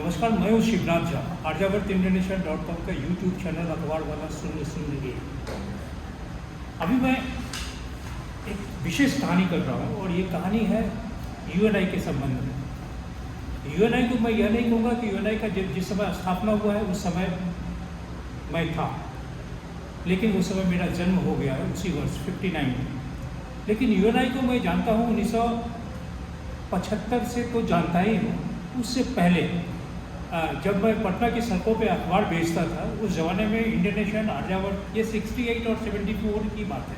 नमस्कार, मैं हूँ शिवनाथ झा। आर्यावर्त इंटरनेशनल.com का यूट्यूब चैनल अखबार वाला सुनने अभी मैं एक विशेष कहानी कर रहा हूँ और ये कहानी है यूएनआई के संबंध में। यूएनआई को मैं यह नहीं कहूँगा कि यूएनआई का जिस समय स्थापना हुआ है उस समय मैं था, लेकिन उस समय मेरा जन्म हो गया है उसी वर्ष 59 में। लेकिन यूएनआई को मैं जानता हूँ 1975 से तो जानता ही हूँ। उससे पहले जब मैं पटना की सड़कों पे अखबार बेचता था, उस ज़माने में इंडियन नेशन, आर्यावर्त, ये 68 और 74 की बात है।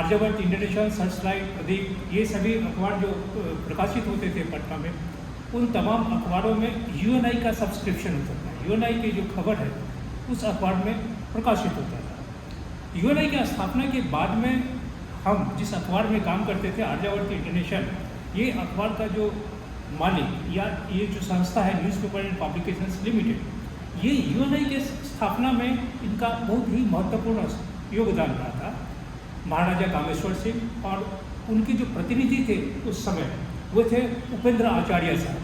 Aryavarta, Indian Nation, Searchlight, Pradeep, ये सभी अखबार जो प्रकाशित होते थे पटना में, उन तमाम अखबारों में यूएनआई का सब्सक्रिप्शन होता था। यूएनआई की जो खबर है उस अखबार में प्रकाशित होता था। यूएनआई की स्थापना के बाद में हम जिस अखबार में काम करते थे, आर्यावर्त इंटरनेशनल, ये अखबार का जो मालिक या ये जो संस्था है न्यूज़पेपर एंड पब्लिकेशंस लिमिटेड, ये यूएनआई के स्थापना में इनका बहुत ही महत्वपूर्ण योगदान रहा था। महाराजा कामेश्वर सिंह और उनके जो प्रतिनिधि थे उस समय वो थे उपेंद्र आचार्य साहब।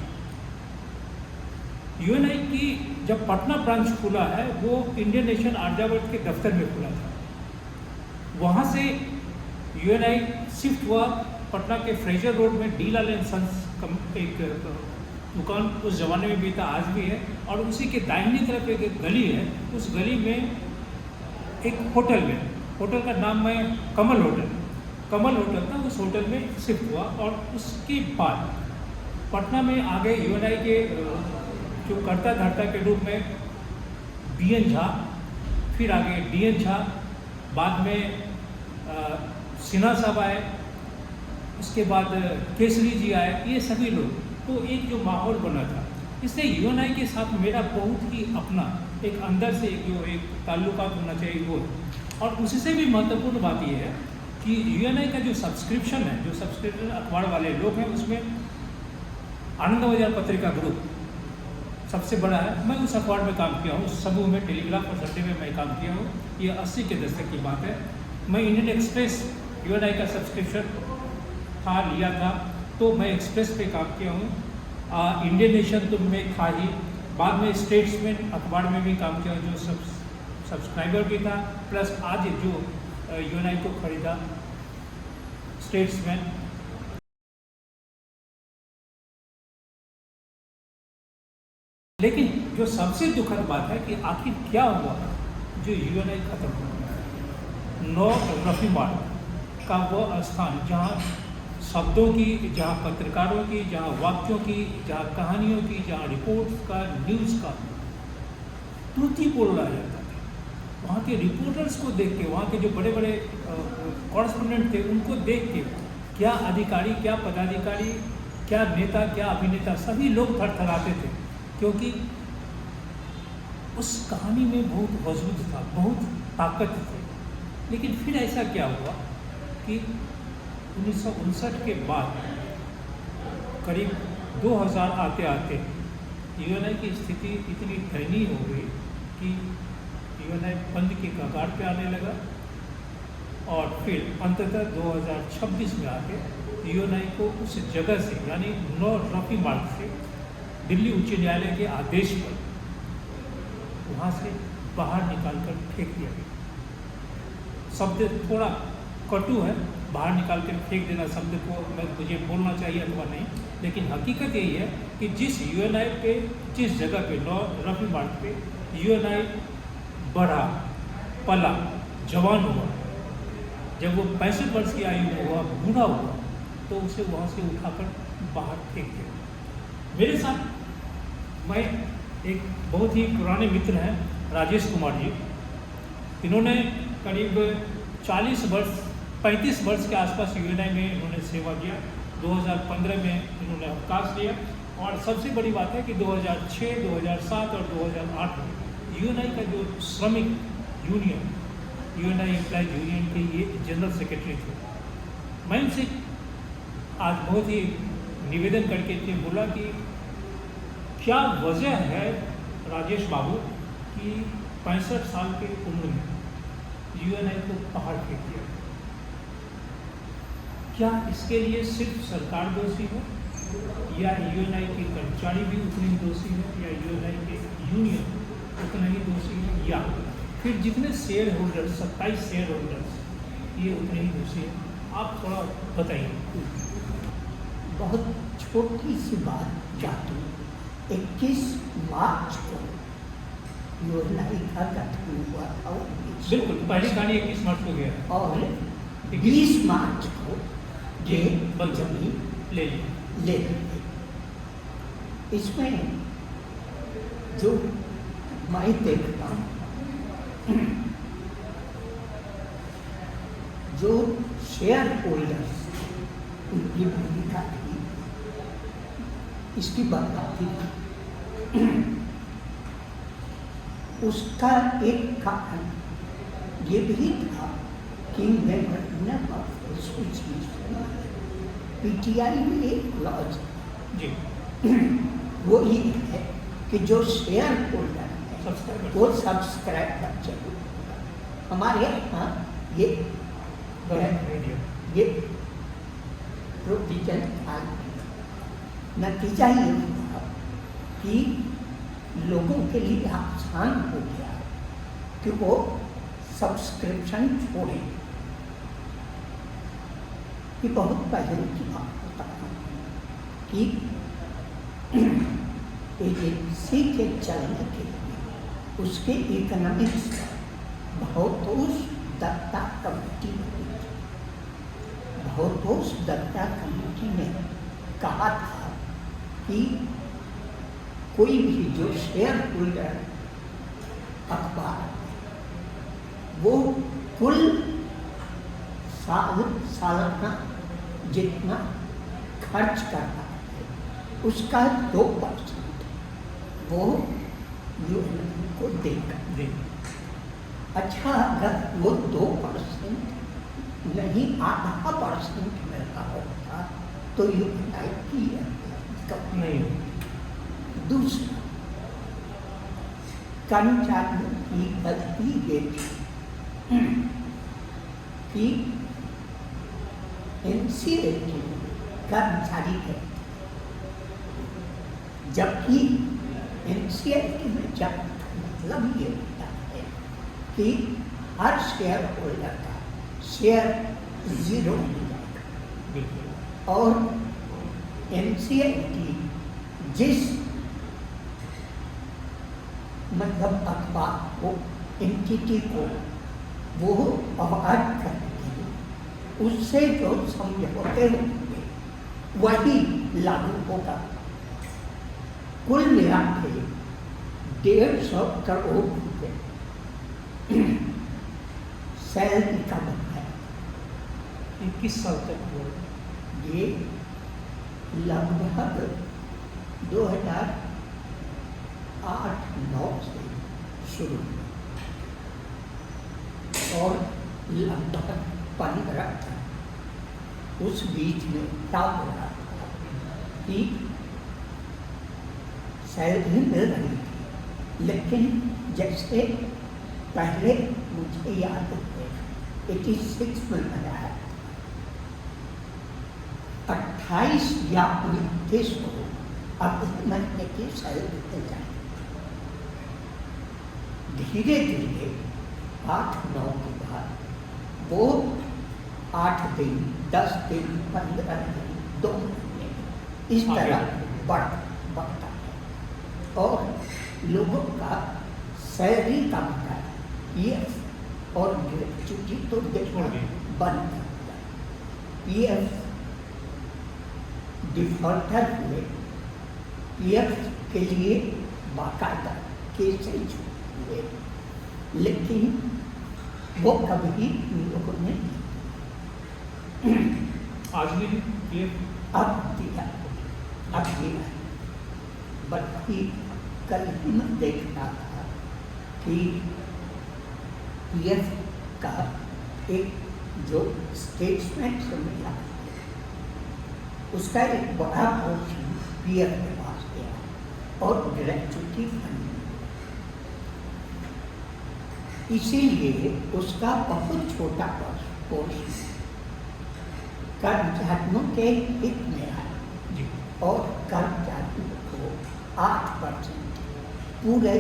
यूएनआई की जब पटना ब्रांच खुला है वो इंडियन नेशन आर्यावर्त के दफ्तर में खुला था। वहाँ से यूएनआई शिफ्ट हुआ पटना के फ्रेजर रोड में डी लाल एंड सन्स एक दुकान उस ज़माने में भी था, आज भी है, और उसी के दाहिनी तरफ एक गली है। उस गली में एक होटल का नाम है कमल होटल था। उस होटल में शिफ्ट हुआ और उसके बाद पटना में आगे यूएनआई के जो कर्ता धर्ता के रूप में बीएन झा, फिर आगे डीएन झा, बाद में सिन्हा साहब आए, उसके बाद केसरी जी आए, ये सभी लोग। तो एक जो माहौल बना था, इसलिए यूएनआई के साथ मेरा बहुत ही अपना एक अंदर से एक ताल्लुकात होना चाहिए वो। और उससे भी महत्वपूर्ण बात ये है कि यूएनआई का जो सब्सक्रिप्शन अखबार वाले लोग हैं, उसमें आनंदबाजार पत्रिका ग्रुप सबसे बड़ा है। मैं उस अखबार में काम किया हूँ, उस समूह में टेलीग्राफ और संडे में मैं काम किया हूँ। ये 80 के दशक की बात है। मैं इंडियन एक्सप्रेस यूएनआई का सब्सक्रिप्शन लिया था, तो मैं एक्सप्रेस पे काम किया हूँ। इंडियन नेशन तो मैं था ही, बाद में स्टेट्समैन अखबार में भी काम किया, जो सब्सक्राइबर भी था, प्लस आज जो यूएनआई को खरीदा स्टेट्समैन। लेकिन जो सबसे दुखद बात है कि आखिर क्या हुआ जो यूएनआई खत्म हो गया। 9 रफी मार्ग का वो स्थान जहाँ शब्दों की, जहाँ पत्रकारों की, जहाँ वाक्यों की, जहाँ कहानियों की, जहाँ रिपोर्ट्स का, न्यूज़ का त्रुटि बोला जाता था, वहाँ के रिपोर्टर्स को देख के, वहाँ के जो बड़े बड़े कॉरेस्पोंडेंट थे उनको देख के, क्या अधिकारी, क्या पदाधिकारी, क्या नेता, क्या अभिनेता, सभी लोग थरथराते थे, क्योंकि उस कहानी में बहुत वजूद था, बहुत ताकत थी। लेकिन फिर ऐसा क्या हुआ कि 1959 के बाद करीब 2000 आते आते यूएनआई की स्थिति इतनी दयनीय हो गई कि यूएनआई बंद के कगार पे आने लगा। और फिर अंततः 2026 में आके यूएनआई को उस जगह से, यानी 9 रफी मार्ग से, दिल्ली उच्च न्यायालय के आदेश पर वहाँ से बाहर निकाल कर फेंक दिया गया। शब्द थोड़ा कटु है, बाहर निकाल कर फेंक देना शब्द को मुझे बोलना चाहिए अथवा नहीं, लेकिन हकीकत यही है कि जिस यूएनआई पे, जिस जगह पे 9 रफी मार्ग पे यूएनआई बढ़ा, पला, जवान हुआ, जब वो 65 वर्ष की आयु में हुआ, बूढ़ा हुआ, तो उसे वहाँ से उठाकर बाहर फेंक दिया। मेरे साथ मैं एक बहुत ही पुराने मित्र हैं, राजेश कुमार जी। इन्होंने करीब 35 वर्ष के आसपास यूएनआई में इन्होंने सेवा किया। 2015 में इन्होंने अवकाश लिया। और सबसे बड़ी बात है कि 2006, 2007 और 2008 में यूएनआई का जो श्रमिक यूनियन, यूएनआई एम्प्लॉयज यूनियन के ये जनरल सेक्रेटरी थे। मैं उनसे आज बहुत ही निवेदन करके बोला कि क्या वजह है राजेश बाबू कि 65 साल की उम्र में यूएनआई को बाहर फेंक दिया? क्या इसके लिए सिर्फ सरकार दोषी है या यूएनआई के कर्मचारी भी उतने ही दोषी हैं, या यूएनआई के यूनियन उतना ही दोषी है, या फिर जितने शेयर होल्डर्स 27 शेयर होल्डर्स ये उतने ही दोषी हैं? आप थोड़ा बताइए। बहुत छोटी सी बात जाती, 21 मार्च को यूएनआई का गठन हुआ था। बिल्कुल, पहली कहानी 21 मार्च को गया और 20 मार्च को ये जमीन ले ली। इसमें जो मैं देखता हूँ, जो शेयर होल्डर्स उनकी भूमिका थी, इसकी बर्बादी थी। उसका एक कारण ये भी था कि पीटीआई में एक क्लॉज जी वो ये है कि जो शेयर होल्डर है वो सब्सक्राइब कर जरूर। हमारे यहाँ ये प्रोविजन था। नतीजा ये हुआ कि लोगों के लिए आसान हो गया कि वो सब्सक्रिप्शन छोड़ें। कि बहुत पहले की बात होता है कि एजेंसी के चलने के लिए उसके इकोनॉमिक्स भौतोष दत्ता कमेटी बनी थी। भौतोष दत्ता कमेटी ने कहा था कि कोई भी जो शेयर होल्डर अखबार वो कुल सालाना जितना खर्च करता है उसका 2% वो यूएनआई को देगा। अच्छा, अगर वो 2% नहीं 0.5% में रहा होता तो यूएनआई की नहीं। दूसरा, कर्मचारियों की गलती ये थी कि एनसीएलटी कर्मचारी है, जबकि एनसीएलटी में जब मतलब ये होता है कि हर शेयर होल्डर का शेयर 0 हो जाएगा और एनसीएलटी जिस मतलब अखबार को एंटिटी को वो अवॉइड करेंगे, उससे जो समझौते होंगे वही लागू होगा। कुल मिला के 150 करोड़ रुपये सैलरी का बकाया 21 साल तक हो। ये लगभग 2008-9 से शुरू हुआ और लगभग 15 तक उस बीच में क्या हो रहा था कि सैलरी मिल रही थी, लेकिन जैसे पहले मुझे याद है 86 में बनाया 28 या 29 को अगले महीने की सैलरी मिल जाए। धीरे धीरे 8-9 के बाद वो 8 दिन, 10 दिन, 15 दिन, 2 महीने इस तरह बढ़ता है और लोगों का सैलरी का बकाया पीएफ और ग्रेच्युटी तो देखना बंद कर दिया। पीएफ डिफॉल्टर हुए, पीएफ के लिए बाकायदा केसेज हुए, लेकिन वो कभी लोगों ने आज भी अब दिया बल्कि कल ही मैं देख रहा था कि पीएफ का एक जो स्टेटमेंट से मिला उसका एक बड़ा पोर्शन पीएफ के पास गया और ग्रेच्युटी फंड, इसीलिए उसका बहुत छोटा पोर्शन कर्मचारियों के हित में आया और कर्मचारियों को 8% पूरे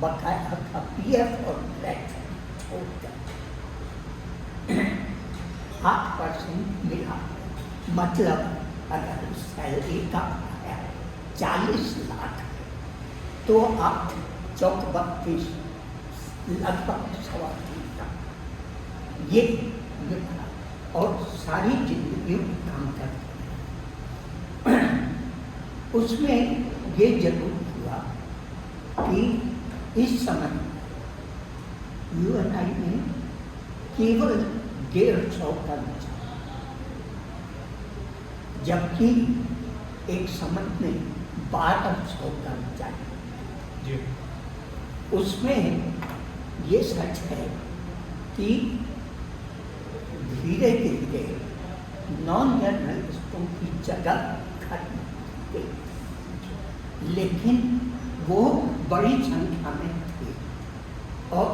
बकाया का पीएफ और टैक्स छोड़कर 8% मिला। मतलब अगर सैलरी का बकाया 40 लाख है तो 8 चौक 32 लगभग 3.25 लाख ये मिला। और सारी जिंदगी काम करते हैं। उसमें ये जरूर हुआ कि इस समय यूएनआई में केवल 150 कर्मचारी, जबकि एक समय में 1200 कर्मचारी। जी उसमें ये सच है कि धीरे धीरे नॉन जर्नलिस्टों की जगह खत्म हो गई, लेकिन वो बड़ी संख्या में थे। और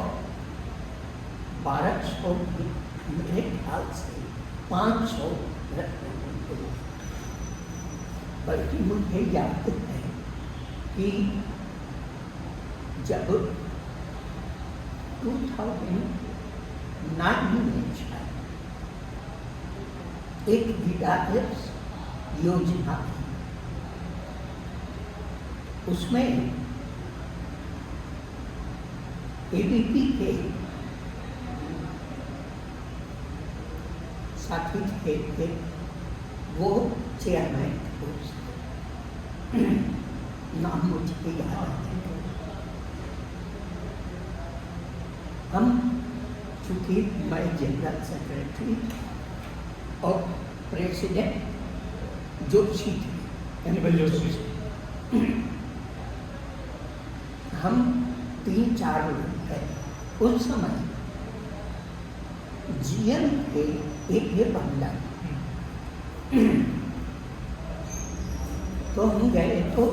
1200 मेरे ख्याल से 500 रखने होंगे। बल्कि मुझे याद है कि जब 2009 में शायद एक विकास योजना थी, उसमें एबीपी के साथी थे, वो चेयरमैन थे, नाम मुझे याद है। हम चूँकि मैं जनरल सेक्रेटरी और प्रेसिडेंट जोशी थे, एनिमल जोशी। हम 3-4 लोग थे। उस समय जीएम के एक ये बंगला, तो हम गए तो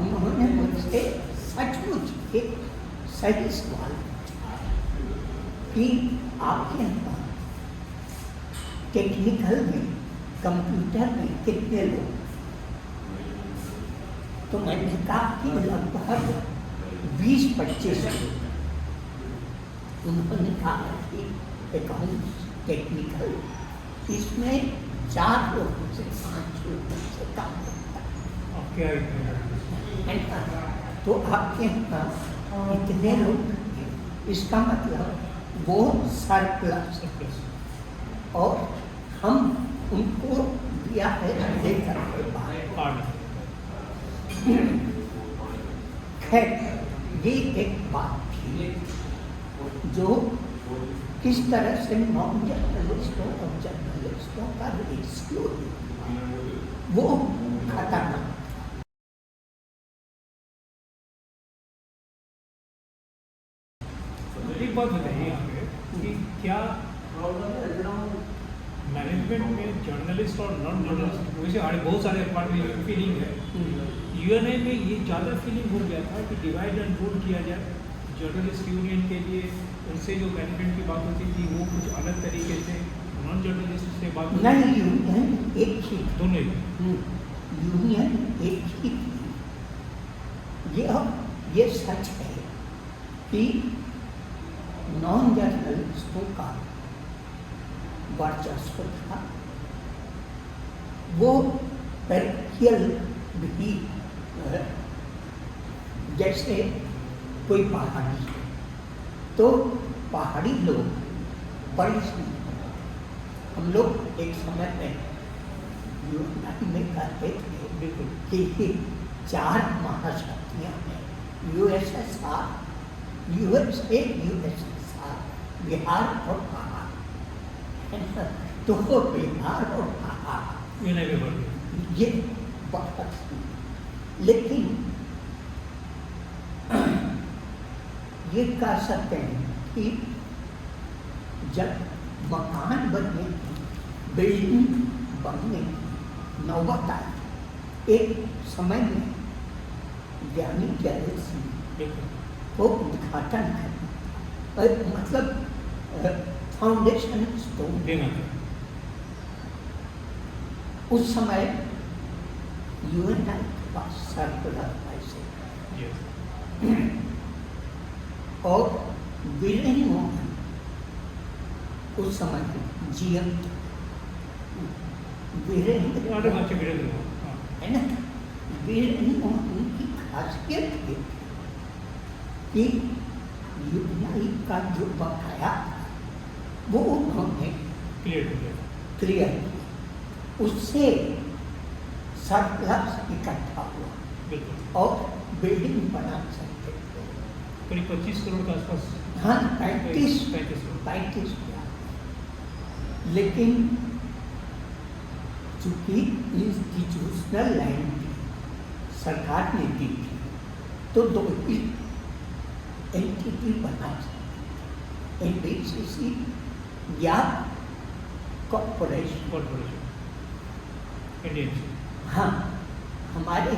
उन्होंने मुझसे सचमुच एक सही सवाल पूछा कि आपके यहाँ टेक्निकल में, कंप्यूटर में कितने लोग? तो मैंने कहा कि लगभग 20-25 लोग। उन्होंने कहा कि अकाउंट्स, टेक्निकल, इसमें 4 लोगों से 5 लोगों से काम होता है। तो आपके यहाँ इतने लोग हैं, इसका मतलब वो सरप्लस, और हम उनको दिया है लेकर के बाहर। खैर, ये एक बात थी जो किस तरह से नॉन जर्नलिस्टों और जर्नलिस्टों का रेशियो वो खतरनाक। एक बात बताइए यहाँ पे कि क्या मैनेजमेंट में जर्नलिस्ट और नॉन जर्नलिस्ट, वैसे हमारे बहुत सारे अखबार में फीलिंग है, यूएनआई में ये ज़्यादा फीलिंग हो गया था कि डिवाइड एंड रूल किया जाए। जर्नलिस्ट यूनियन के लिए उनसे जो मैनेजमेंट की बात होती थी वो कुछ अलग तरीके से, नॉन जर्नलिस्ट से बात होती नहीं, यूनियन एक ही, दोनों ही। यूनियन एक ही थी। ये सच है कि नॉन जर्नलिस्टों का वर्चस्व था। वो पैरियल भी, जैसे कोई पहाड़ी है तो पहाड़ी लोग बड़ी संख्या में, हम लोग एक समय में यूएनआई में कहते थे बिल्कुल कि 4 महाशक्तियाँ हैं, यूएसएसआर, यूएसए, यूएसएसआर, बिहार और पहाड़। तो बिहार और पहाड़ ये बहुत, लेकिन ये कह सकते हैं कि जब मकान बनने की, बिल्डिंग बनने की नौबत आई, एक समय में ज्ञानी जैल सिंह को उद्घाटन करना, मतलब फाउंडेशन स्टोन देना। उस समय यूएनआई के पास सरप्लस पैसे यस और वीरेंद्र मोहन उस समय जीएम वीरेंद्र ऑर्डर अच्छे वीरेंद्र हो हाँ है ना, वीरेंद्र मोहन की खासियत ये थी कि यूएनआई का जो बकाया वो उन्होंने क्लियर हो गया क्लियर किया, उससे सरप्लस इकट्ठा हुआ बिल्कुल और बिल्डिंग बना सकते थे। करीब 25 करोड़ के आसपास हाँ 35 35 लेकिन चूंकि इंस्टीट्यूशनल लैंड सरकार ने दी थी तो दो ही एंटिटी बना सकते, एनबीसीसी या कॉर्पोरेशन। कॉर्पोरेशन इंडियन हाँ, हमारे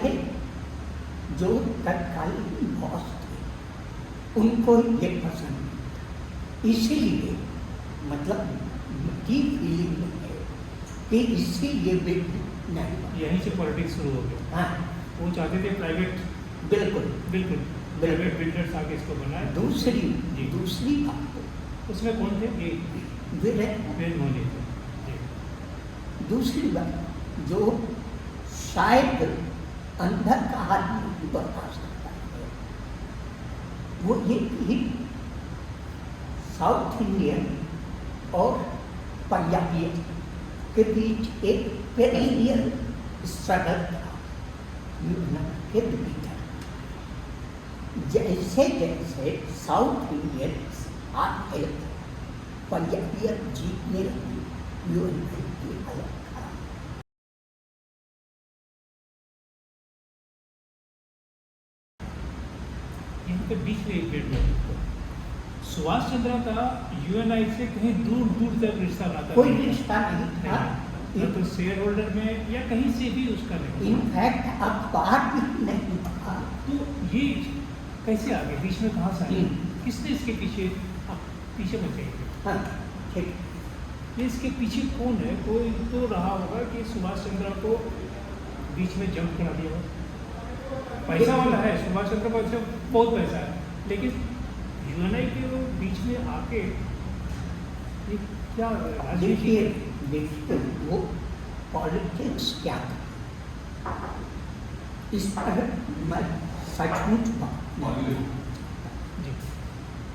जो तत्कालीन बॉस थे उनको ये पसंद नहीं था, इसीलिए मतलब की फीलिंग है कि इससे ये बिल नहीं बना। यहीं से पॉलिटिक्स शुरू हो गया हाँ वो चाहते थे प्राइवेट बिल्कुल। बिल्कुल प्राइवेट बिल्डर्स आके इसको बनाए दूसरी जी दूसरी बात उसमें कौन थे ये वीरेंद्र वीरेंद्र मोहन थे जी दूसरी बात जो शायद अंदर का आदमी भी बता सकता है वो ये कि साउथ इंडियन और पंजाबी के बीच एक पेरिनियल स्ट्रगल था यूनाइटेड के भीतर। जैसे जैसे साउथ इंडियन आगे पंजाबियत जीतने लगी यूनाइटेड की हालत खराब। यहाँ पे बीच में एक पेड़ में सुभाष चंद्र का यूएनआई से कहीं दूर दूर तक रिश्ता नाता कोई नहीं रिश्ता नहीं था। था तो शेयर होल्डर में या कहीं से भी उसका नहीं इनफैक्ट अखबार भी नहीं था। तो ये कैसे आ गए बीच में कहाँ से आए हम्म। किसने इसके पीछे आप पीछे मत जाइए हाँ ठीक। ये इसके पीछे कौन है कोई तो रहा होगा कि सुभाष चंद्र को बीच में जंप करा दिया हो पैसा वाला है सुभाष चंद्र को अच्छा बहुत पैसा है लेकिन यूएनआई के वो बीच में आके ये क्या राजनीति देखिए देखिए वो पॉलिटिक्स क्या था इस पर मैं सचमुच बात नहीं जी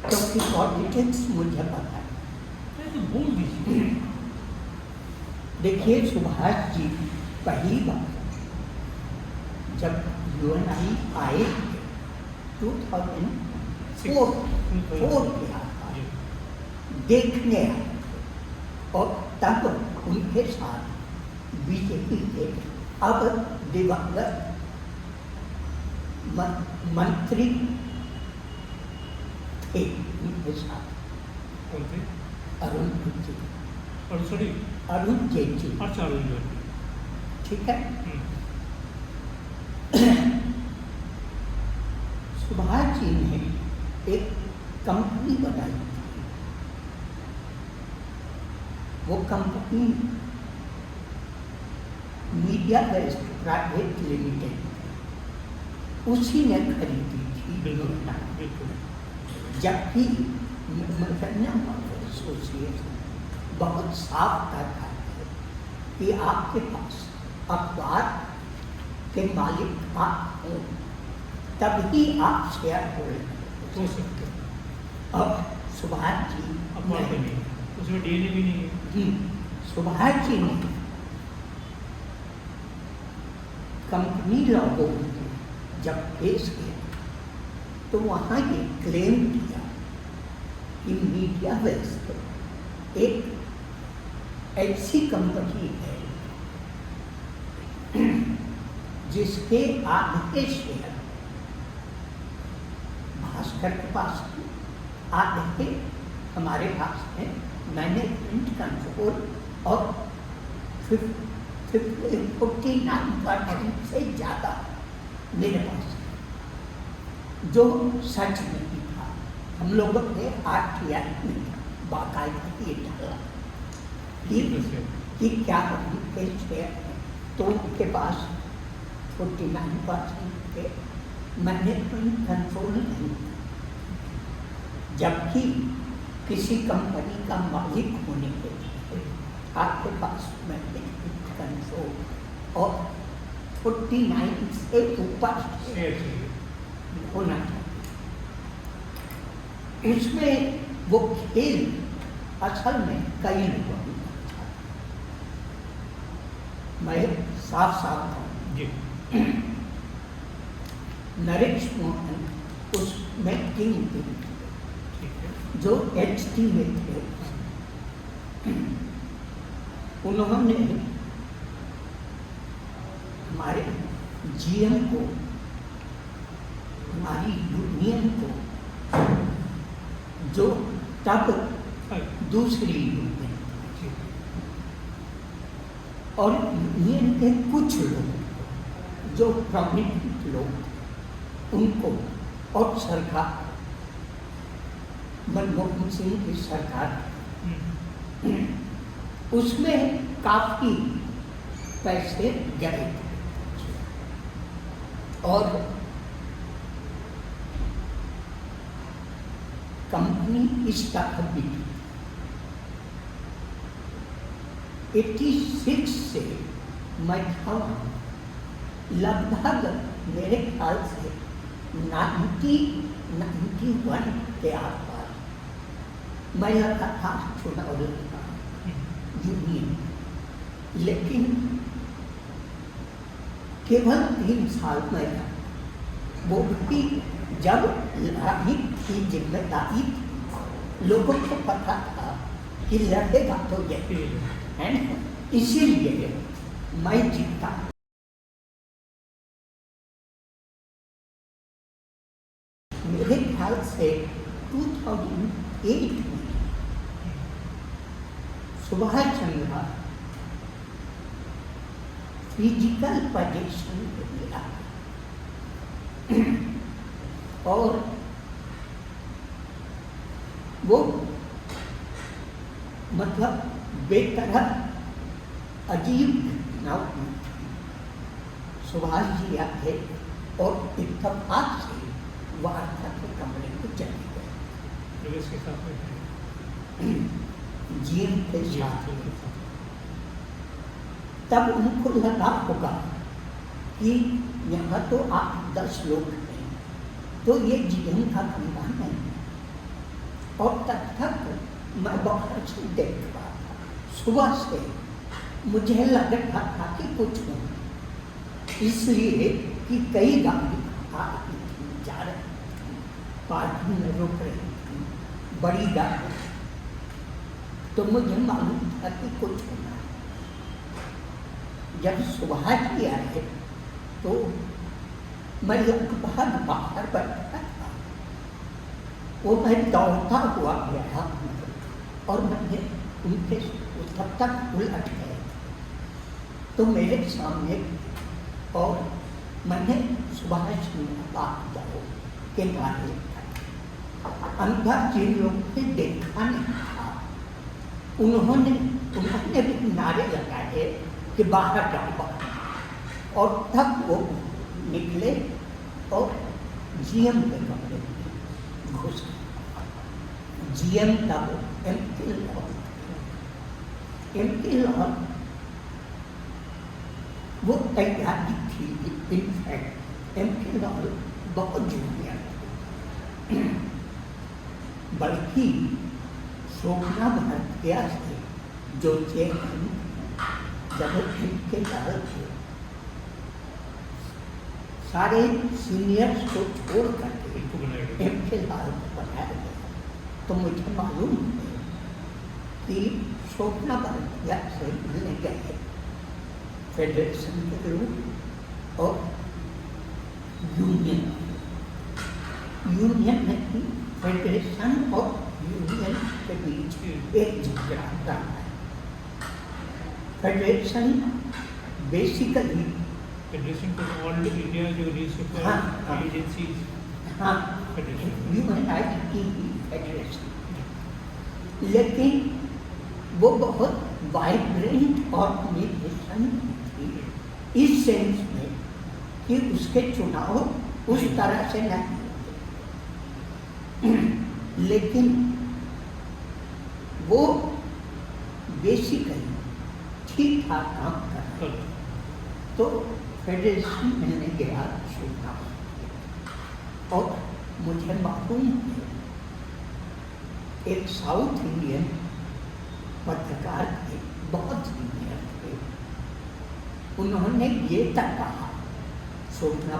क्योंकि पॉलिटिक्स मुझे पता है। नहीं तो बोल दीजिए देखिए सुभाष जी पहली बार जब यूएनआई आए 2004 के आसपास जी देखने आए और तब उनके साथ बीजेपी के अब दिवंगत मंत्री थे उनके साथ कौन थे अरुण जेटली। और सॉरी अरुण जेटली अच्छा अरुण जेटली ठीक है। सुभाष जी ने एक कंपनी बनाई थी, वो company Media West Private Limited उसी ने खरीदी थी बिल्कुल बिल्कुल जबकि मुसलमान एसोसिएशन बहुत साफ कहता है कि आपके पास अखबार के मालिक आप हो तभी आप शेयर होल्डर हो सकते हैं अब सुभाष जी अखबार पे नहीं उसमें डीएनए भी नहीं है जी सुभाष जी ने कंपनी लॉ जब पेश किया तो वहाँ ये क्लेम किया कि मीडिया वेस्ट एक ऐसी कंपनी है जिसके आधे शेयर भास्कर के पास है, आधे हमारे पास है, मैनेजमेंट कंट्रोल और 49% से ज़्यादा मेरे पास है, जो सच नहीं था। हम लोगों ने आरटीआई में बाकायदा ये डाला कि क्या उनके शेयर हैं, तो उनके पास 49% थे, मैनेजमेंट कंट्रोल नहीं था। जबकि किसी कंपनी का मालिक होने के लिए आपके पास मैनेजमेंट कंट्रोल और 49 से ऊपर शेयर चाहिए। होना चाहिए। उसमें वो खेल असल में कई लोगों में था। मैं साफ साफ कहूँ, जी नरेश मोहन उसमें किंग थे, ठीक है। जो HT में थे। उन्होंने हमारे GM को, हमारी यूनियन को, जो तब हाँ, दूसरी यूनियन ठीक है। और यूनियन के कुछ लोग जो प्रोमिनेंट लोग उनको और सरकार, मनमोहन सिंह की सरकार, उसमें काफी पैसे गए थे। और कंपनी इस तरह भी 86 से मैं था वहाँ, लगभग मेरे ख्याल से 91 के आसपास मैं लगातार चुनाव लड़ा यूनियन, लेकिन केवल 3 साल में था। वो भी जब लड़ाई की जिम्मेदारी थी, लोगों को पता था कि लड़ेगा तो ये है ना, इसीलिए मैं जीता। मेरे ख्याल से 2008 में सुभाष चंद्र फिजिकल पोजीशन पे मिला और वो मतलब बेतरह अजीब घटनाओं में सुभाष जी आए और इत्तेफाक से वार्ता के कमरे में चले गए, प्रवेश के साथ में GM के साथ। तब उनको लगा होगा कि यहाँ तो 8-10 लोग हैं, तो ये GM का कमरा नहीं है। और तब तक मैं बाहर से देख रहा था, सुबह से मुझे लग रहा था कि कुछ हो, इसलिए कि कई गाड़ी आ रही थी, जा रही थी, पार्किंग में रुक रही थी, बड़ी गाड़ी। तो मुझे मालूम था कि कुछ होना है। जब सुबह जी आए तो मैं लगभग बाहर बैठा था, वो मैं दौड़ता हुआ गया और मैंने उनके तब तक उलट गए तो मेरे सामने, और मैंने सुबह बात जाओ के बारे अंदर जिन लोगों ने देखा नहीं था, उन्होंने भी नारे लगाए कि बाहर जाओ बाहर, और तब वो निकले और GM के कमरे में घुस गए। GM तब MP लॉ वो तैयारी थी। इनफैक्ट MP लॉ बहुत जूनियर थे, बल्कि शोभना भारतीय से जो चेयरमैन जब इनके लाल थे, सारे सीनियर्स को छोड़ करके MP लाल को बनाया गया। तो मुझे मालूम है कि शोभना भारतीय से मिलने गए फेडरेशन के लोग और यूनियन नहीं, फेडरेशन और यूनियन के बीच एक झगड़ा रहा है। फेडरेशन बेसिकली फेडरेशन को ऑल इंडिया जो रीसर्च हाँ, एजेंसी, हाँ, फेडरेशन, ह्यूमन राइट की फेडरेशन, लेकिन वो बहुत वाइब्रेंट ऑर्गेनाइजेशन थी इस सेंस में कि उसके चुनाव उस तरह से नहीं होते, लेकिन वो बेसिकली ठीक ठाक काम कर रहा है। तो फेडरेशन मैंने गया सुनना और मुझे मालूम है एक साउथ इंडियन पत्रकार थे, बहुत सीनियर थे, उन्होंने ये तक कहा सोचना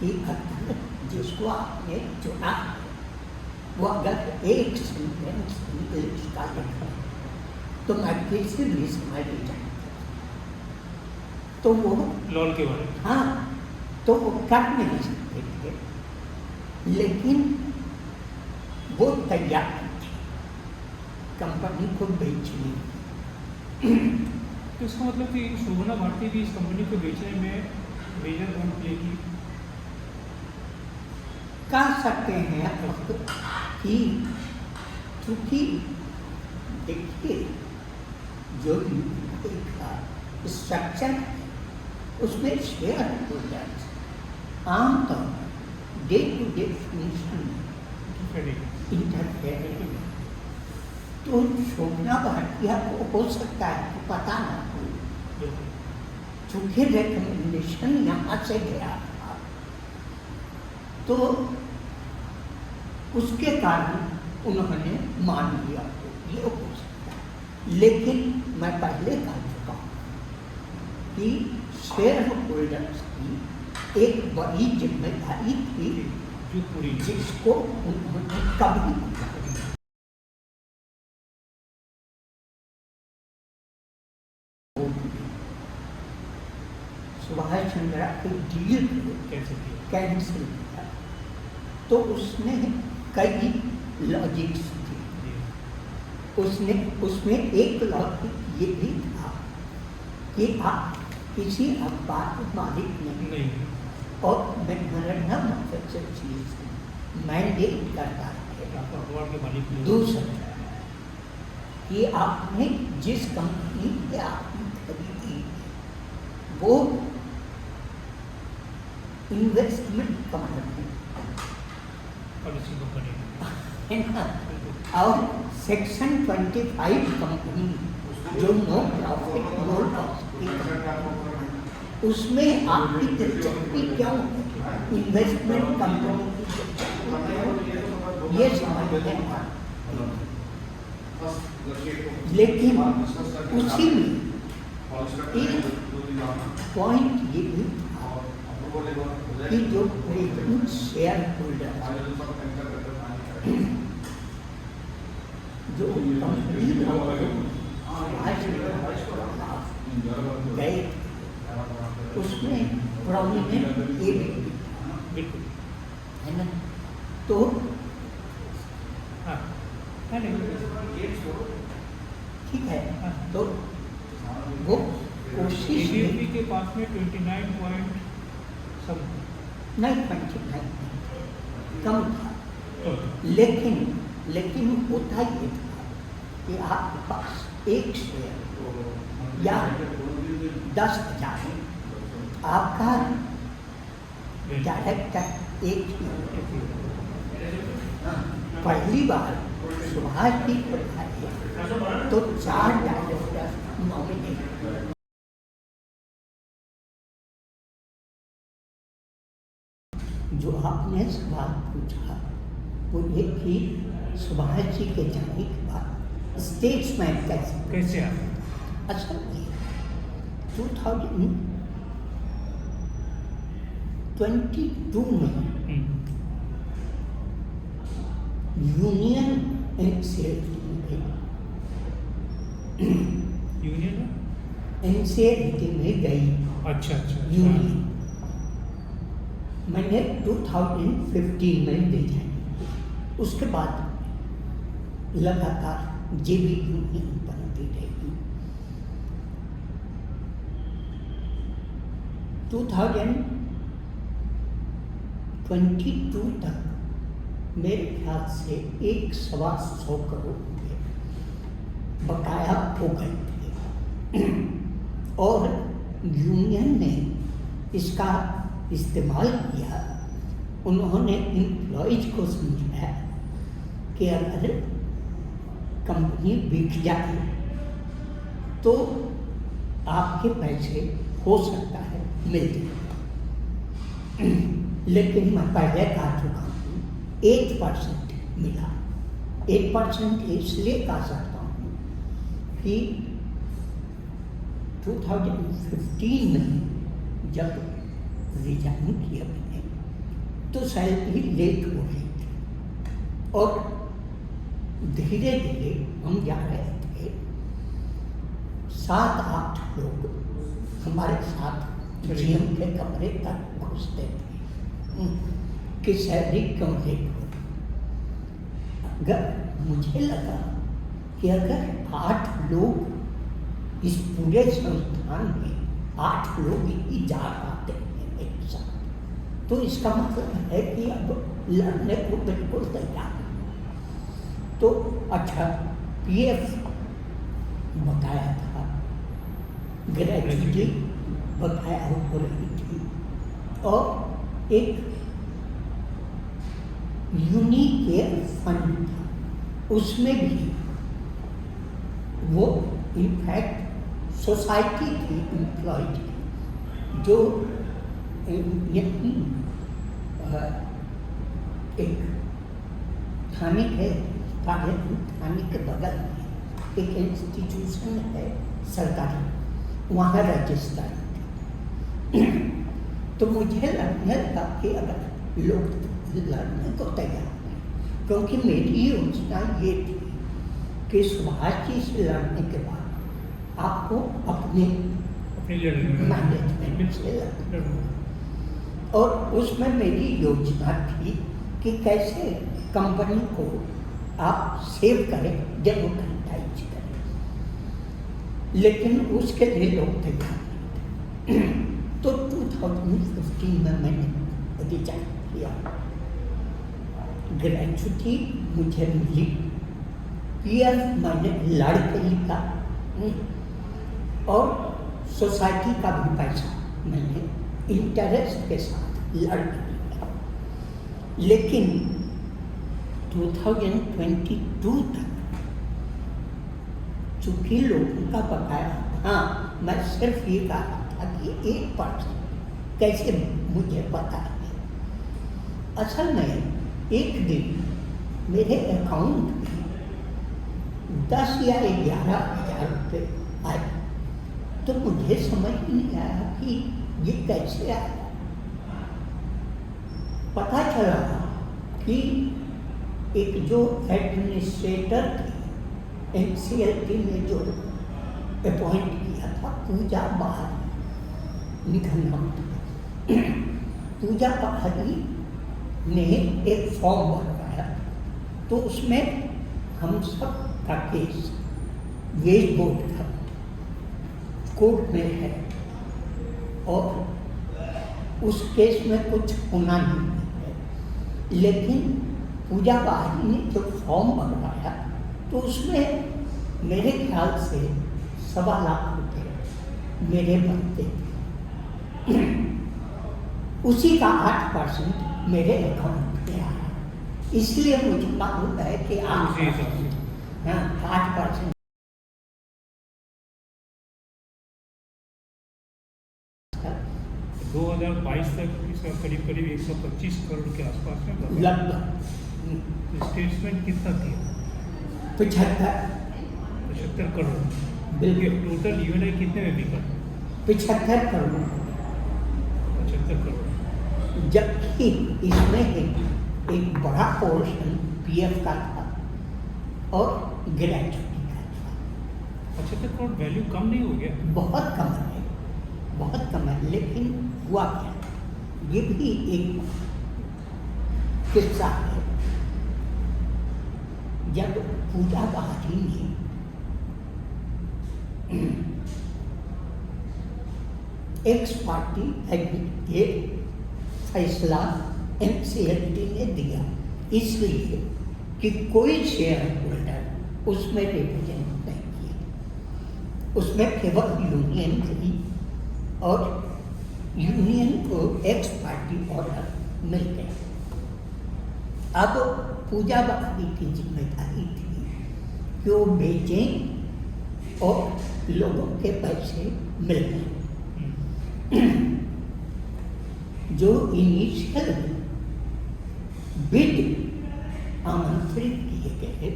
कि अगर जिसको आपने चुना वो अगर एक सेंटेंस इंग्लिश का लिखा तो मैं किसी भी समझ नहीं जानता, तो वो लॉल के बारे में, हाँ, तो वो कर नहीं सकते थे, लेकिन वो तैयार थे कंपनी को बेचने। तो इसका मतलब कि शोभना भारती भी इस कंपनी को बेचने में मेजर रोल प्ले की। कह सकते हैं अब कि चूँकि देखिए जो एक स्ट्रक्चर है उसमें शेयर होल्डर्स आमतौर पर डे टू डे फंक्शन में इंटरफेयर, तो शोभना भाटिया को हो सकता है कि पता ना हो, चूँकि रिकमेंडेशन यहाँ से गया था तो उसके कारण उन्होंने मान लिया, ये हो सकता है। लेकिन मैं पहले कह चुका हूँ कि शेयर होल्डर्स की एक बड़ी जिम्मेदारी थी जो पूरी जिसको उन्होंने कभी नहीं। सुभाष चंद्र के डील कैंसिल किया तो उसने कई लॉजिक्स थे, उसमें एक लॉजिक ये भी था कि आप किसी अखबार के मालिक नहीं और मेमोरेंडम ऑफ एसोसिएशन मैंडेट करता है अखबार के मालिक नहीं। दूसरा कि आपने जिस कंपनी से आपने खरीदी वो इन्वेस्टमेंट कंपनी पॉलिसी कंपनी है ना, और सेक्शन 25 कंपनी जो नो प्रॉफिट नो लॉस की कंपनी, उसमें आपकी दिलचस्पी क्यों है? इन्वेस्टमेंट कंपनी की ये समझने का, लेकिन उसी में एक पॉइंट ये भी था कि जो प्रेजेंट शेयर होल्डर जो कंपनी गए उसमें प्रोमिनेंट ये भी है ना, तो हाँ ठीक है, तो वो कोशिश ABP के पास में 29 पॉइंट सब नहीं 29 कम था, लेकिन होता ये था कि आपके पास एक शेयर या 10,000 आपका डायरेक्टर एक ही। पहली बार सुभाष जी को बताए तो 4 डायरेक्टर नॉमिनेट, जो आपने सवाल पूछा वो ये कि सुभाष जी के जाने के बाद स्टेट्समैन कैसे आ असल में 2022 में यूनियन एनसीएलटी में गई अच्छा यूनियन, मैंने 2015 में भेजा, उसके बाद लगातार जेबी यूनियन बनती रही। 2022 तक मेरे ख्याल से 1.25 करोड़ रुपये बकाया हो गए थे और यूनियन ने इसका इस्तेमाल किया। उन्होंने एम्प्लॉयज को समझाया कि अगर कंपनी बिक जाए तो आपके पैसे हो सकता है मिल जाए, लेकिन मैं पहले कहा चुका हूँ 8% मिला। 8% इसलिए कह सकता हूँ कि 2015 में जब रिजाइन किया मैंने तो सैलरी लेट हो रही थी और धीरे धीरे हम जा रहे थे। 7-8 लोग हमारे साथ जीएम के कमरे तक घुसते थे कि सैलरी क्यों लेट हो रही। अगर मुझे लगा कि अगर 8 लोग इस पूरे संस्थान में 8 लोग ही जा पाते हैं एक साथ, तो इसका मतलब है कि अब लड़ने को बिल्कुल तैयार है। तो अच्छा, पीएफ बकाया था, ग्रेजुटी बकाया हो रही थी और एक यूनिकेयर फंड था, उसमें भी वो इनफैक्ट सोसाइटी थी एम्प्लॉयज की, जो यहीं एक थाने है, थाने के बगल में एक इंस्टीट्यूशन है सरकारी, वहाँ रजिस्टर थे। तो मुझे लगने लगा कि अगर लोग लड़ने को तैयार हैं, क्योंकि मेरी योजना ये थी कि सुभाष जी से लड़ने के बाद आपको अपने मैनेजमेंट से लड़ना, और उसमें मेरी योजना थी कि कैसे कंपनी को आप सेव करें, डेमोक्रेटाइज करें, लेकिन उसके लिए लोग तैयार नहीं थे। तो 2015 में मैंने रिजाइन किया। ग्रेजुटी मुझे मिली, पीएफ मैंने लड़ के लिखा और सोसाइटी का भी पैसा मैंने इंटरेस्ट के साथ लड़ के लिखा। लेकिन 2022 तक चूंकि लोगों का बकाया, हाँ मैं सिर्फ ये कहा था कि 1% कैसे मुझे पता है। असल में एक दिन मेरे अकाउंट में 10 या 11 हज़ार रुपये आए, तो मुझे समझ नहीं आया कि ये कैसे आया। पता चला कि एक जो एडमिनिस्ट्रेटर थे एनसीएलटी ने जो अपॉइंट किया था, पूजा बहादुर, उनका नाम था। पूजा बहादुर ने एक फॉर्म भरवाया, तो उसमें हम सब का केस वेज बोर्ड का कोर्ट में है और उस केस में कुछ होना नहीं है। लेकिन पूजा बहादुर ने जो फॉर्म भरवाया तो उसमें मेरे ख्याल से 1.25 लाख रुपये मेरे बनते थे। उसी का 8% मेरे अकाउंट में आया, इसलिए मुझे मालूम है कि 8% 2022 तक इसका करीब 125 करोड़ के आसपास में लगभग स्टेटमेंट कितना दिया? 75 करोड़। बिल्कुल। टोटल यूएनआई कितने में बिका? 75 करोड़। 75 करोड़। जबकि इसमें एक बड़ा पोर्शन पीएफ का था और ग्रेजुटी का था। 75 करोड़ वैल्यू कम नहीं हो गया? बहुत कम है, बहुत कम है। लेकिन हुआ क्या, ये भी एक किस्सा है। जब पूजा बहादुर ने एक्स पार्टी ये फैसला एनसीएलटी ने दिया, इसलिए कि कोई शेयर होल्डर उसमें रिप्रेजेंट नहीं किया, उसमें केवल यूनियन थी और यूनियन को एक्स पार्टी ऑर्डर मिल गया। अब पूजा बखारी की जिम्मेदारी थी कि वो बेचें और लोगों के पैसे मिल गए। जो इनिशियल बिड आमंत्रित किए गए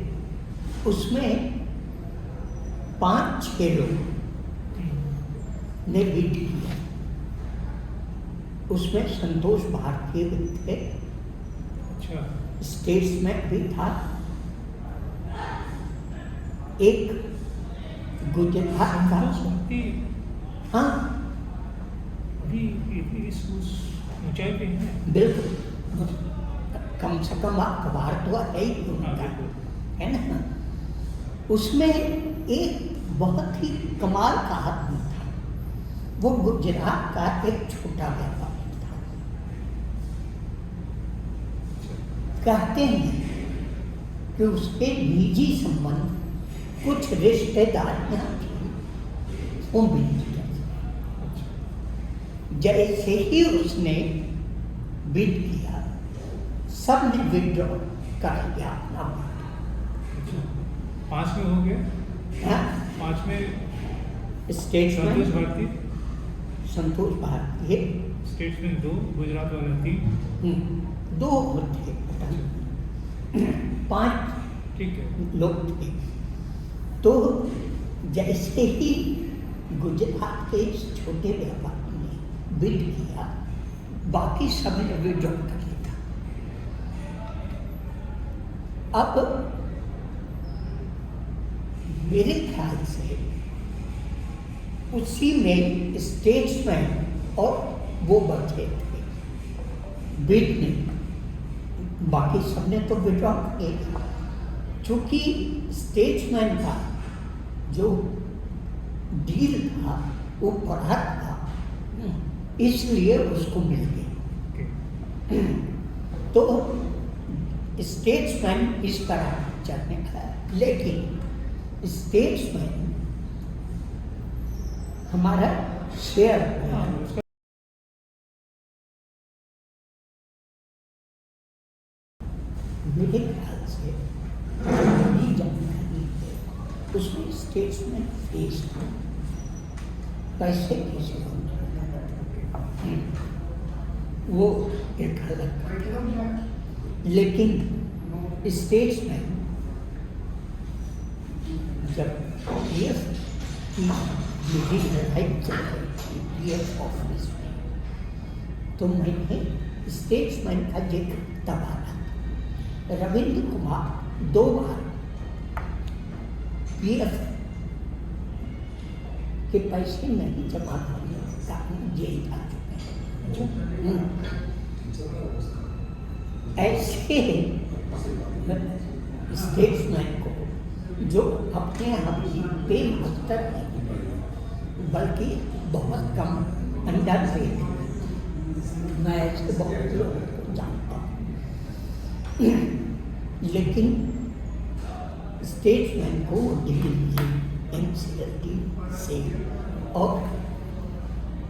उसमें 5-6 लोग ने बिड किया। उसमें संतोष भारतीय भी थे, अच्छा, स्टेट्समैन भी था, एक गुजरात का, भारती हाँ अभी इस उस ऊंचाई पे है। बिल्कुल, कम से कम अखबार तो है ही हाँ, उनका, बिल्कुल। है ना। उसमें एक बहुत ही कमाल का आदमी था। वो गुजरात का एक छोटा व्यापारी था। कहते हैं कि उसके निजी संबंध कुछ रिश्तेदारियां थी वो मिली। जैसे ही उसने बिड किया सब ने विड्रॉ कर लिया अपना वोट। 5 में हो गया, हाँ, 5 में स्टेट्समैन संतोष भारती, संतोष भारतीय, स्टेट्समैन 2, गुजरात वाला 3। 2 थे, 5 ठीक है। लोग थे। तो जैसे ही गुजरात के इस छोटे व्यापारी ने बिड किया बाकी सब ने विड्रॉ कर लिया। अब मेरे ख्याल से उसी में स्टेट्समैन और वो बचे थे बिड में, बाकी सबने तो विड्रॉ किया। चूंकि स्टेट्समैन का जो डील था वो पढ़ा था इसलिए उसको मिल गया। तो स्टेट्समैन इस तरह चलने का, लेकिन स्टेट्समैन हमारा शेयर हाँ, उसका मेरे ख्याल से मेरी जानकारी है उसमें स्टेट्समैन फेस पैसे कैसे वो एक अलग, लेकिन स्टेट्समैन जब पीएफ की मेरी लड़ाई चल रही थी पीएफ ऑफिस में, तो मैंने स्टेट्समैन का जिक्र तबादला। रविंद्र कुमार 2 बार पीएफ के पैसे नहीं जमा करने के कारण जेल जा चुके हैं। ऐसे स्टेट्समैन को जो अपने आप की पेन अख्तर नहीं बल्कि बहुत कम अंडर पेड, मैं ऐसे बहुत लोगों को जानता हूँ, लेकिन स्टेट्समैन को दिल्ली एनसीएलटी से और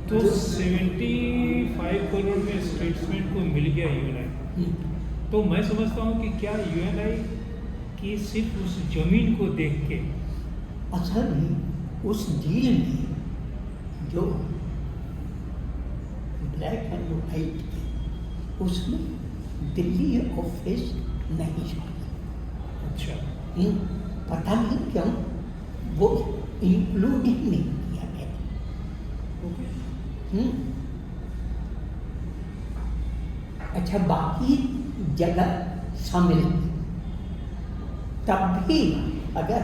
तो 75 करोड़ में स्टेट्समैन को मिल गया यूएनआई। तो मैं समझता हूँ कि क्या यूएनआई की सिर्फ उस जमीन को देख के, असल में उस डील में जो ब्लैक एंड वाइट थी उसमें दिल्ली ऑफिस नहीं शामिल। अच्छा, पता नहीं क्यों वो इंक्लूड ही नहीं किया गया। अच्छा, बाकी जगह शामिल है। तब भी अगर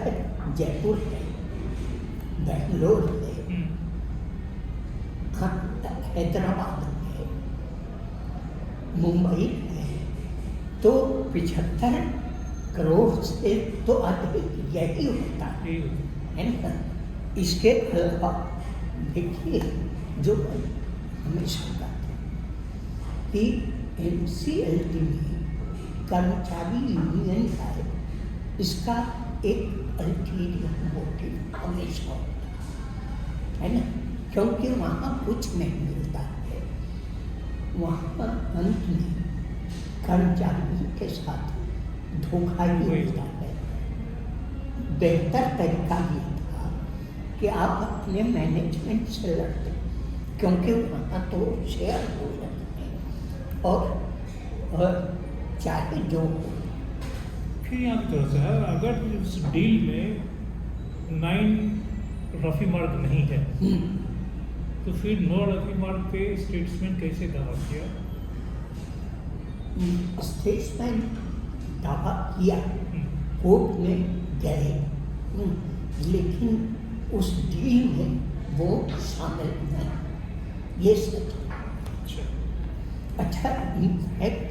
जयपुर है, बेंगलोर है, हैदराबाद है, मुंबई है, तो 75 करोड़ से तो अधिक यही होता है ना। इसके अलावा देखिए जो हमेशा कहते हैं कि एनसीएलटी में कर्मचारी यूनियन है, इसका एक अल्टीरियर मोटिव हमेशा होता है ना, क्योंकि वहाँ कुछ नहीं मिलता है वहाँ अंत में कर्मचारियों के साथ धोखा ही होता है। बेहतर तरीका ये था कि आप अपने मैनेजमेंट से लड़ते, क्योंकि वहाँ तो शेयर होल्डर हैं और चाहे जो हो। फिर यहाँ की तरफ से है, अगर इस डील में 9 रफी मार्क नहीं है तो फिर 9 रफी मार्क पे स्टेट्समैन कैसे दावा किया? स्टेट्समैन दावा किया, कोर्ट में गए, लेकिन उस डील में वो शामिल नहीं, ये सच है। अच्छा, इनफैक्ट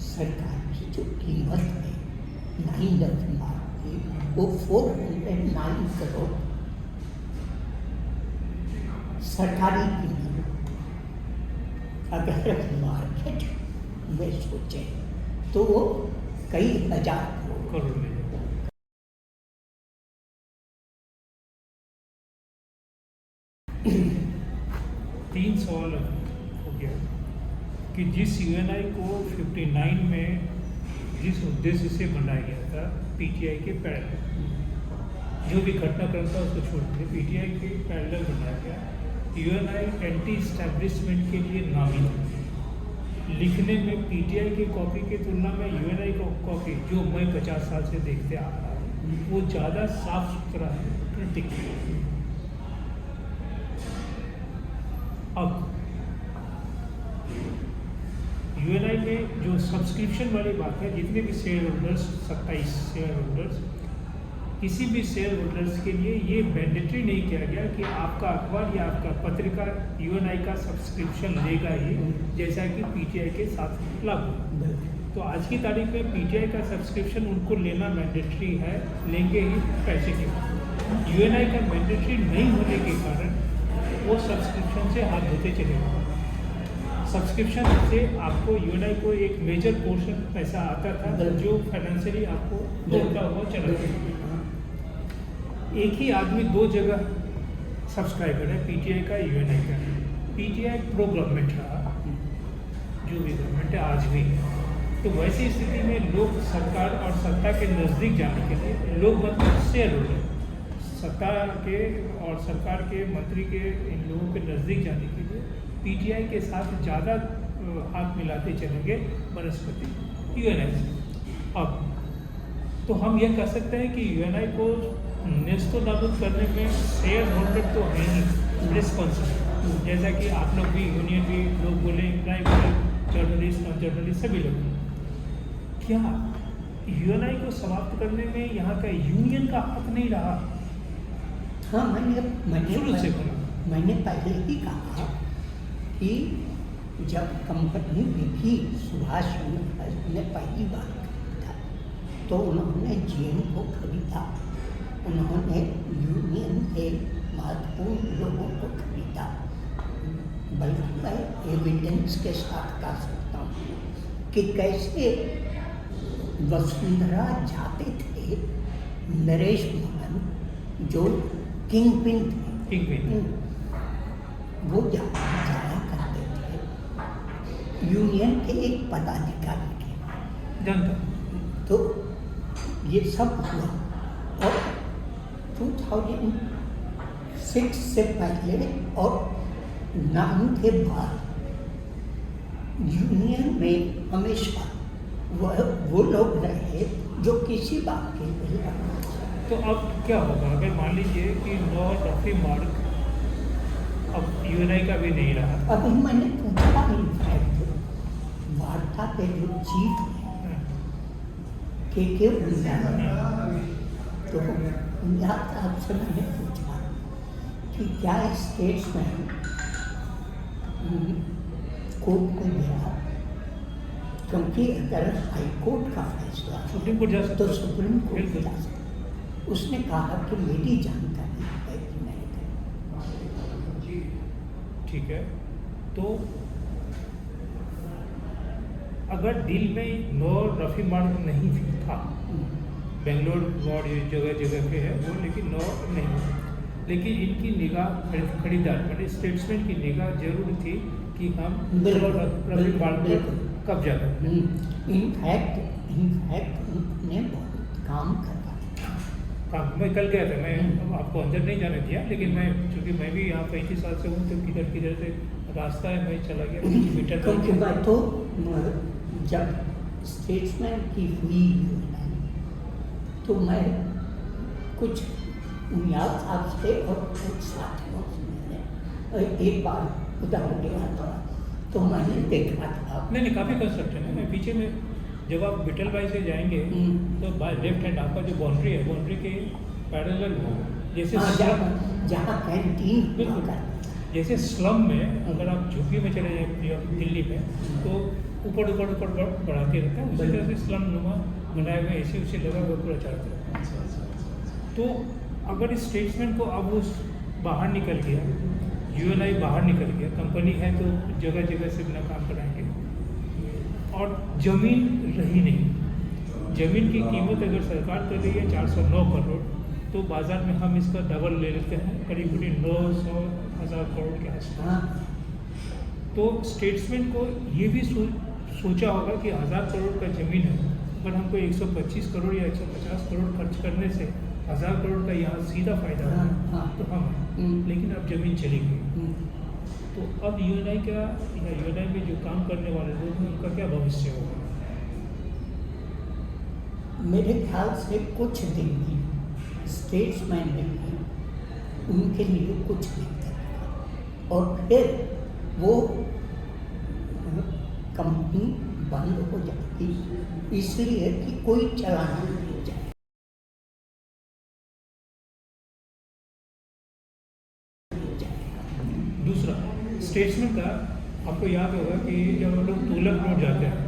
सरकार की जो कीमत है 9 रफी मार्क की, वो 409 करोड़ सरकारी कीमत। अगर मार्केट में सोचे तो वो कई हजार करोड़ में। तीन सवाल हो गया कि जिस यूएनआई को 59 में जिस उद्देश्य से बनाया गया था, पीटीआई के पैरेलल, जो भी घटनाक्रम था उसको छोड़ के पीटीआई के पैरेलल बनाया गया। यूएनआई एंटी इस्टेब्लिशमेंट के लिए नामी था। लिखने में पीटीआई की कॉपी की तुलना में यूएनआई की कॉपी, जो मैं 50 साल से देखते आ रहा हूँ, वो ज़्यादा साफ सुथरा है, क्रिटिक। अब यूएनआई में जो सब्सक्रिप्शन वाली बात है, जितने भी शेयर होल्डर्स, 27 शेयर होल्डर्स, किसी भी शेयर होल्डर्स के लिए ये मैंडेटरी नहीं किया गया कि आपका अखबार या आपका पत्रिका यूएनआई का सब्सक्रिप्शन लेगा ही, जैसा कि पीटीआई के साथ लागू। तो आज की तारीख में पीटीआई का सब्सक्रिप्शन उनको लेना मैंडेटरी है, लेंगे ही पैसे के। यूएनआई का मैंडेटरी नहीं होने के कारण वो सब्सक्रिप्शन से हाथ धोते चले गए। सब्सक्रिप्शन से आपको यूएनआई को एक मेजर पोर्शन पैसा आता था, जो फाइनेंशियली आपको जोड़ता हुआ चला गया। एक ही आदमी 2 जगह सब्सक्राइबर है, पीटीआई का, यूएनआई का। पीटीआई प्रो गवर्नमेंट रहा, जो भी गवर्नमेंट है आज भी है। तो वैसी स्थिति में लोग सरकार और सत्ता के नज़दीक जाने के लिए, लोग मतलब शेयर होल्डर सत्ता के और सरकार के, मंत्री के, इन लोगों के नज़दीक जाने के लिए पीटीआई के साथ ज़्यादा हाथ मिलाते चलेंगे बनस्पति यूएनआई से। अब तो हम यह कह सकते हैं कि यूएनआई को नेस्तो नाबूद करने में शेयर होल्डर तो है ही रिस्पॉन्सिबल, जैसा कि आप लोग भी, यूनियन भी लोग बोले, एम्प्लॉय बोले, जर्नलिस्ट, नॉन जर्नलिस्ट, सभी लोग। क्या यूएनआई को समाप्त करने में यहाँ का यूनियन का हक नहीं रहा? हाँ, शुरू से बोला, मैंने पहले ही कहा कि जब कंपनी बिकी, सुभाष ने पहली बार खरीदा तो उन्होंने जीएन को खरीदा, उन्होंने यूनियन के महत्वपूर्ण लोगों को खरीदा। बल्कि मैं एविडेंस के साथ कह सकता हूँ कि कैसे वसुंधरा जाते थे नरेश मोहन, जो किंग पिन थे, वो जाया करते थे यूनियन के एक पदाधिकारी के जानता। तो ये सब हुआ, और 2006 से पहले और 9 के बाद यूनियन में हमेशा वो लोग रहे जो किसी बात के लिए। तो अब क्या होगा अगर मान लीजिए कि 9 रफी मार्क अब यूएनआई का भी नहीं रहा? अभी मैंने पूछा, इनफैक्ट वार्ता के जो चीफ हैं के तो यहाँ आपसे मैंने पूछा कि क्या स्टेट्समैन कोर्ट में गया, क्योंकि अगर हाई कोर्ट का फैसला सुप्रीम कोर्ट जा सकता तो सुप्रीम कोर्ट जा सकता। उसने कहा कि मेरी जानकारी है कि नहीं। ठीक है, तो अगर डील में 9 रफी मार्क नहीं भी था, बेंगलोर वार्ड ये जगह जगह पे है वो, लेकिन 9 नहीं, लेकिन इनकी निगाह खरीदार मतलब स्टेट्समैन की निगाह जरूर थी कि हम बिल्कुल, प्रवीण बाल पर बिल्कुल। कब्जा करें। इनफैक्ट उन्होंने बहुत काम करवाया। काम मैं कल गया था, मैं आपको अंदर नहीं जाने दिया, लेकिन मैं चूँकि मैं भी यहाँ 35 साल से हूँ, तो किधर किधर से रास्ता है, मैं चला गया मीटर क्योंकि मैं तो जब स्टेट्समैन की हुई तो मैं कुछ 49 साल से और कुछ साथियों से मैंने एक बार उधर गया था, तो मैंने देखा था। नहीं, काफ़ी कंस्ट्रक्शन है। मैं पीछे में जब आप बिटल बाई से जाएंगे तो बाय लेफ्ट हैंड आपका जो बाउंड्री है, बाउंड्री के पैरेलल जैसे जहाँ कैंटीन बिल्कुल जैसे स्लम में अगर आप झुग्गी में चले जाए दिल्ली में, तो ऊपर ऊपर ऊपर बढ़ाते रहते हैं, उसी तरह से स्लम नुमा बनाए हुए ऐसे उसे लगा हुआ पूरा चाहते हैं। तो अगर इस स्टेट्समैन को अब वो बाहर निकल गया, यूएनआई बाहर निकल गया, कंपनी है तो जगह जगह से अपना काम कराएंगे, और ज़मीन रही नहीं। ज़मीन की कीमत अगर सरकार कर रही है 409 करोड़, तो बाज़ार में हम इसका डबल ले लेते हैं, करीब करीब 900,000 करोड़ के आसपास। तो स्टेट्समैन को ये भी सोचा होगा कि 1000 करोड़ का ज़मीन है, अगर हमको 125 करोड़ या 150 करोड़ खर्च करने से 1000 करोड़ का यहाँ सीधा फायदा होगा, तो हम लेकिन अब ज़मीन चली गई। तो अब यूएनआई का या यूएनआई में जो काम करने वाले लोग हैं, उनका क्या भविष्य होगा? मेरे ख्याल से कुछ दिन में स्टेट्समैन ने भी उनके लिए कुछ नहीं करेगा, और फिर वो कंपनी बंद हो जाएगी, इसलिए कि कोई चलाना नहीं हो जाए। दूसरा स्टेट्समैन का आपको याद होगा कि जब हम लोग तुगलक रोड जाते हैं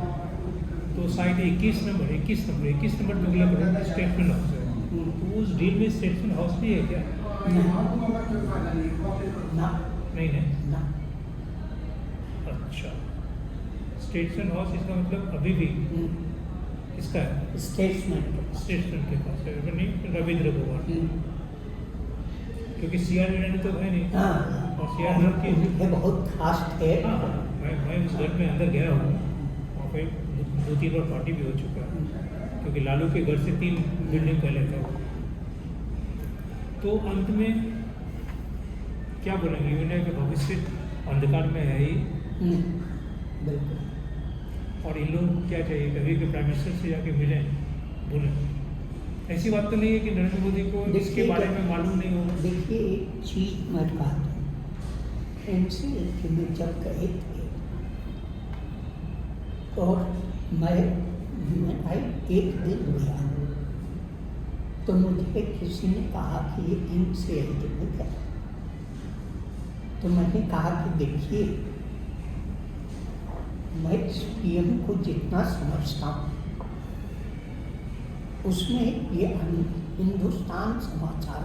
तो शायद 21 number Tughlaq road statesman house है। तो उस डील में स्टेट्समैन हाउस भी है क्या? नहीं। अच्छा, स्टेट्समैन हाउस इसका मतलब अभी भी किसका है? स्टेट्समैन के पास है, नहीं रविंद्र भगवान, क्योंकि सीआर ने तो है नहीं। और सीआर की बहुत खास है। मैं उस घर में अंदर गया हूँ, वहाँ पे 2-3 बार पार्टी भी हो चुका है, क्योंकि लालू के घर से 3 बिल्डिंग पहले था। तो अंत में क्या बोलेंगे, यूएनआई का भविष्य अंधकार में है ही। बिल्कुल। और इन लोग क्या चाहिए, कभी भी प्राइम मिनिस्टर से जाके मिलें, बोलें। ऐसी बात तो नहीं है कि नरेंद्र मोदी को इसके बारे में मालूम नहीं होगा। देखिए, एक चीज़ मैं कहता हूँ, एनसीएलटी में जब गए थे और मैं एक दिन गया, तो मुझे किसी ने कहा कि ये एनसीएलटी में गया। तो मैंने कहा कि देखिए, मैं इस पीएम को जितना समझता हूँ उसमें ये हिंदुस्तान समाचार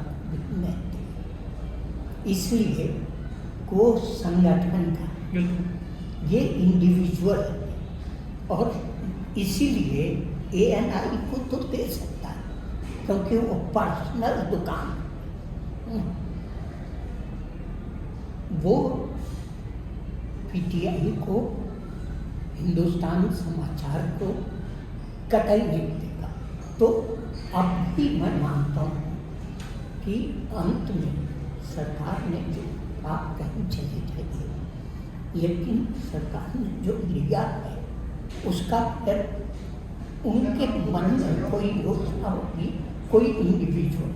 में थे, इसलिए को संगठन का ये इंडिविजुअल है, और इसीलिए एएनआई को तो दे सकता है क्योंकि वो पर्सनल दुकान, वो पीटीआई को, हिंदुस्तान समाचार को कतई नहीं देगा। तो अब भी मैं मानता हूँ कि अंत में सरकार ने जो बात कहीं चली जाएगी, लेकिन सरकार ने जो लिया है उसका फिर उनके मन में कोई योजना होगी, कोई इंडिविजुअल